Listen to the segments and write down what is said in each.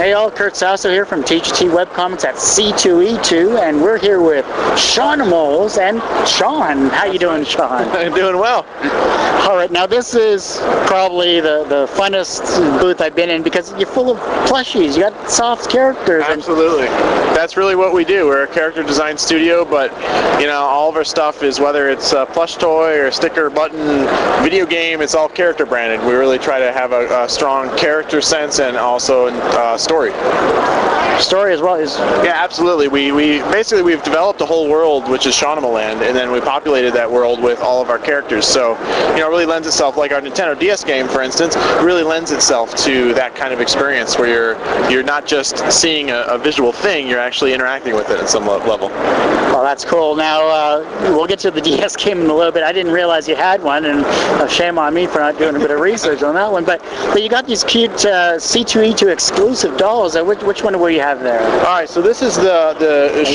Hey all, Kurt Sasso here from TGT Webcomics at C2E2, and we're here with Shawnimals and Shawn. How you doing, Shawn? I'm doing well. All right, now this is probably the funnest booth I've been in because you're full of plushies. You got soft characters. Absolutely. That's really what we do. We're a character design studio, but you know, all of our stuff is, whether it's a plush toy or a sticker, button, video game, it's all character branded. We really try to have a strong character sense and also story. Story as well is. Yeah, absolutely. We've developed a whole world, which is Shawnimals Land, and then we populated that world with all of our characters. So, you know, it really lends itself, like our Nintendo DS game, for instance, really lends itself to that kind of experience where you're not just seeing a visual thing, you're actually interacting with it at some level. Well, that's cool. Now, we'll get to the DS game in a little bit. I didn't realize you had one, and shame on me for not doing a bit of research on that one. But you got these cute C2E2 exclusive dolls. Which one will you have there? All right, so this is this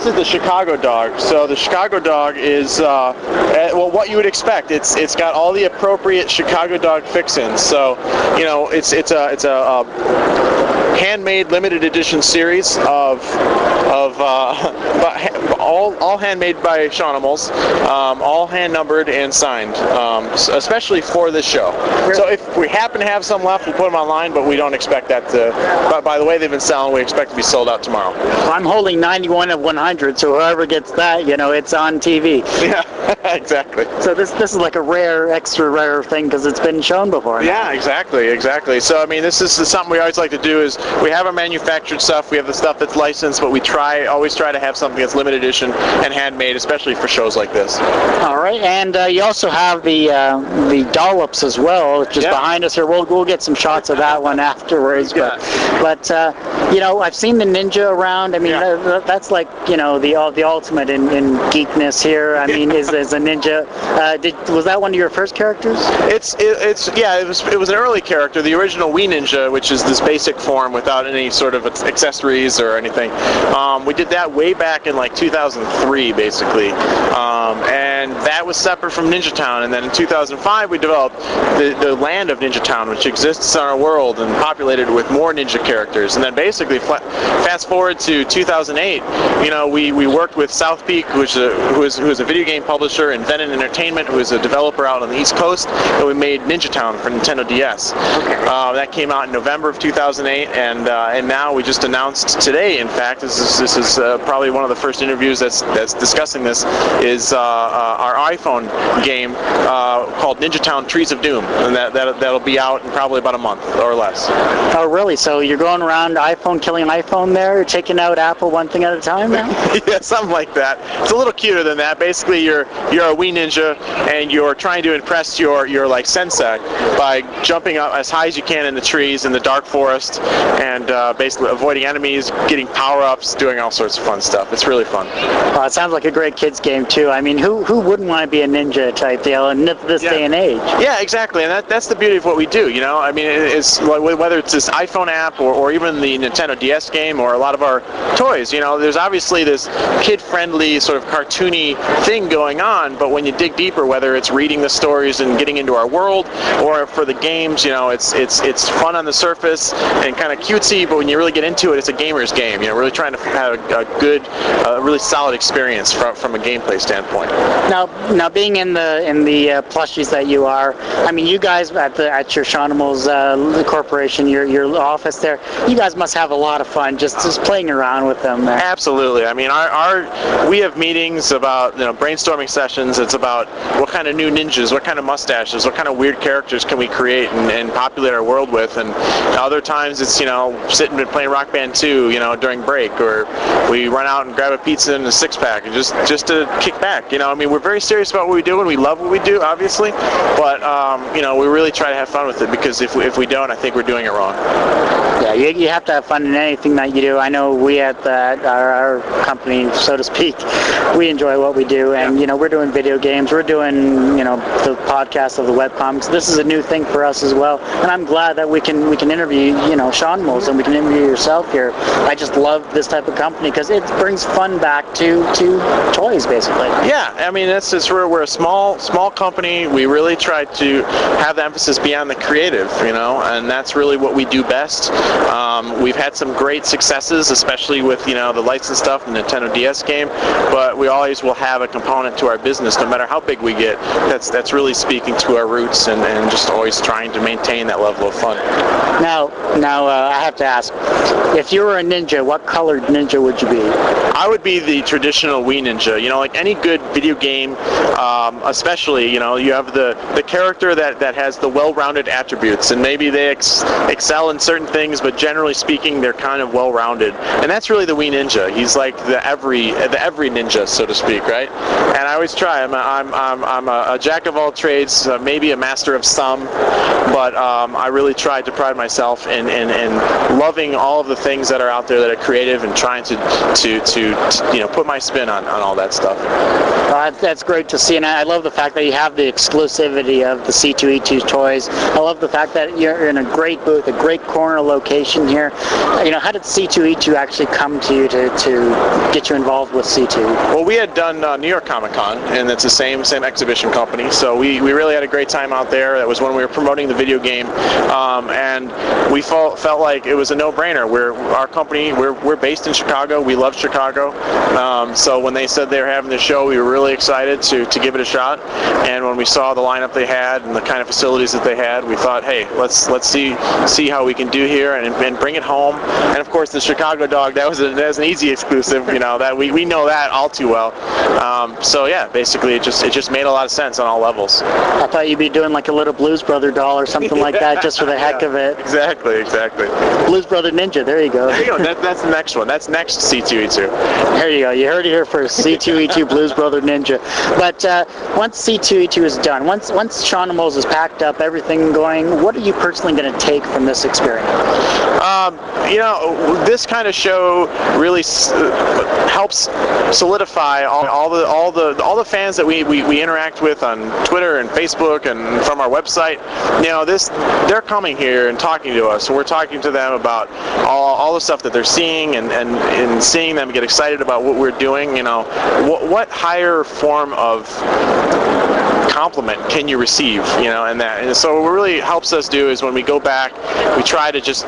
is the Chicago dog. So the Chicago dog is well, what you would expect. It's got all the appropriate Chicago dog fixins. So, you know, it's a handmade limited edition series of all handmade by Shawnimals, all hand numbered and signed, especially for this show. So if we happen to have some left, we'll put them online, but we don't expect that to. But by the way they've been selling, we expect to be sold out tomorrow. I'm holding 91 of 100, so whoever gets that, you know, it's on TV. Yeah, exactly. So this is like a rare, extra rare thing because it's been shown before. Yeah, exactly. So I mean, this is something we always like to do. Is we have our manufactured stuff, we have the stuff that's licensed, but we always try to have something that's limited edition and handmade, especially for shows like this. All right, and you also have the dollops as well, which is behind us here. We'll get some shots of that one afterwards. But you know, I've seen the ninja around. I mean, that's like, you know, the ultimate in geekness here. I mean, is a ninja. Was that one of your first characters? It was an early character, the original Wii Ninja, which is this basic form without any sort of accessories or anything. We did that way back in like 2003, basically, and that was separate from Ninja Town. And then in 2005, we developed the land of Ninja Town, which exists in our world and populated with more ninja characters. And then basically, fast forward to 2008, you know, we worked with South Peak, who is a video game publisher, and Venom Entertainment, who is a developer out on the East Coast, and we made Ninja Town for Nintendo DS. Okay. That came out in November of 2008, and now we just announced today, in fact, this is probably one of the first interviews that's discussing this, is our iPhone game called Ninja Town Trees of Doom, and that'll be out in probably about a month or less. Oh, really? So you're going around iPhone, killing iPhone there, taking out Apple one thing at a time now? Yeah, something like that. It's a little cuter than that. Basically, you're a Wii Ninja, and you're trying to impress your like sensei by jumping up as high as you can in the trees in the dark forest, and basically avoiding enemies, getting power-ups, doing all sorts of fun stuff. It's really fun. It sounds like a great kids game too. I mean, who wouldn't want to be a ninja type deal in this day and age? Yeah, exactly, and that's the beauty of what we do. You know, I mean, it's whether it's this iPhone app or even the Nintendo DS game or a lot of our toys. You know, there's obviously this kid-friendly sort of cartoony thing going on, but when you dig deeper, whether it's reading the stories and getting into our world, or for the games, you know, it's fun on the surface and kind of cutesy, but when you really get into it, it's a gamer's game. You know, really trying to have a good, really solid experience from a gameplay standpoint. Now being in the plushies that you are, I mean, you guys at your Shawnimals corporation, your office there, you guys must have a lot of fun just playing around with them there. Absolutely. I mean, we have meetings about, you know, brainstorming sessions. It's about what kind of new ninjas, what kind of mustaches, what kind of weird characters can we create and populate our world with. And other times it's, you know, sitting and playing Rock Band 2, you know, during break, or we run out and grab a pizza and a six-pack and just to kick back. You know, I mean, we're very serious about what we do and we love what we do, obviously, but you know, we really try to have fun with it, because if we don't, I think we're doing it wrong. Yeah, you have to have fun in anything that you do. I know we at our company, so to speak, we enjoy what we do, and you know, we're doing video games, we're doing, you know, the podcast of the webcomics. This is a new thing for us as well, and I'm glad that we can interview, you know, Shawnimals, and we can interview yourself here. I just love this type of company because it brings fun back to toys, basically. Yeah, I mean, it's we're a small company. We really try to have the emphasis be on the creative, you know, and that's really what we do best. We've had some great successes, especially with, you know, the licensed stuff, the Nintendo DS game, but we always will have a component to our business, no matter how big we get. That's really speaking to our roots and just always trying to maintain that level of fun. Now, I have to ask, if you were a ninja, what colored ninja would you be? I would be the traditional Wii ninja. You know, like any good video game, especially, you know, you have the character that has the well-rounded attributes, and maybe they excel in certain things, but generally speaking, they're kind of well-rounded. And that's really the Wii ninja. He's like the every ninja, so to speak, right? And I always try. I'm a jack of all trades, maybe a master of some, but I really try to pride myself in loving all of the things that are out there that are creative and trying to you know, put my spin on all that stuff. That's great to see, and I love the fact that you have the exclusivity of the C2E2 toys. I love the fact that you're in a great booth, a great corner location here. You know, how did C2E2 actually come to you to get you involved with C2? Well, we had done New York Comic Con, and it's the same exhibition company, so we really had a great time out there. That was when we were promoting the video game, and we felt like it was a no-brainer. Our company, we're based in Chicago. We love Chicago, so when they said they were having the show, we were really excited to give it a shot. And when we saw the lineup they had and the kind of facilities that they had, we thought, hey, let's see how we can do here and bring it home. And of course, the Chicago dog, that was an easy exclusive. You know, that we know that all too well. So yeah, basically it just made a lot of sense on all levels. I thought you'd be doing like a little Blues Brother doll or something like that, just for the heck of it. Exactly. Blues Brother Ninja. There you go. There you go. That's the next one. That's next C2E2. There you go. You heard it here first. C2E2 Blues Brother Ninja. But once C2E2 is done, once Shawnimals is packed up, everything going, what are you personally going to take from this experience? You know, this kind of show really helps solidify all the fans that we interact with on Twitter and Facebook and from our website. You know, they're coming here and talking to us, and we're talking to them about all the stuff that they're seeing and seeing them get excited about what we're doing. You know, what higher form of compliment can you receive, you know, and so what really helps us do is when we go back, we try to just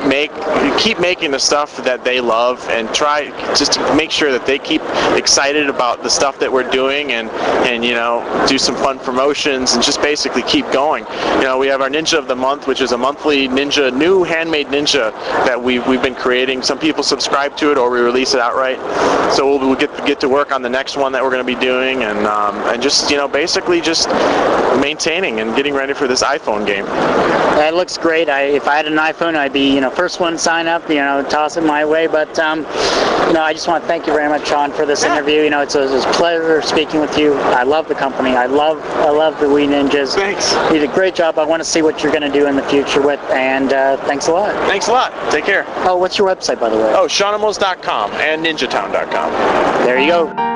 keep making the stuff that they love and try just to make sure that they keep excited about the stuff that we're doing and you know, do some fun promotions and just basically keep going. You know, we have our Ninja of the Month, which is a monthly ninja, new handmade ninja that we've been creating. Some people subscribe to it or we release it outright. So we'll get to work on the next one that we're going to be doing and just, you know, basically just maintaining and getting ready for this iPhone game. That looks great. If I had an iPhone, I'd be, you know, first one to sign up, you know, toss it my way. But you know, I just want to thank you very much, Shawn, for this interview. You know, it's a pleasure speaking with you. I love the company. I love the Wii Ninjas. Thanks. You did a great job. I want to see what you're going to do in the future with, and thanks a lot. Thanks a lot. Take care. Oh, what's your website, by the way? Oh, Shawnimals.com and ninjatown.com. There you go.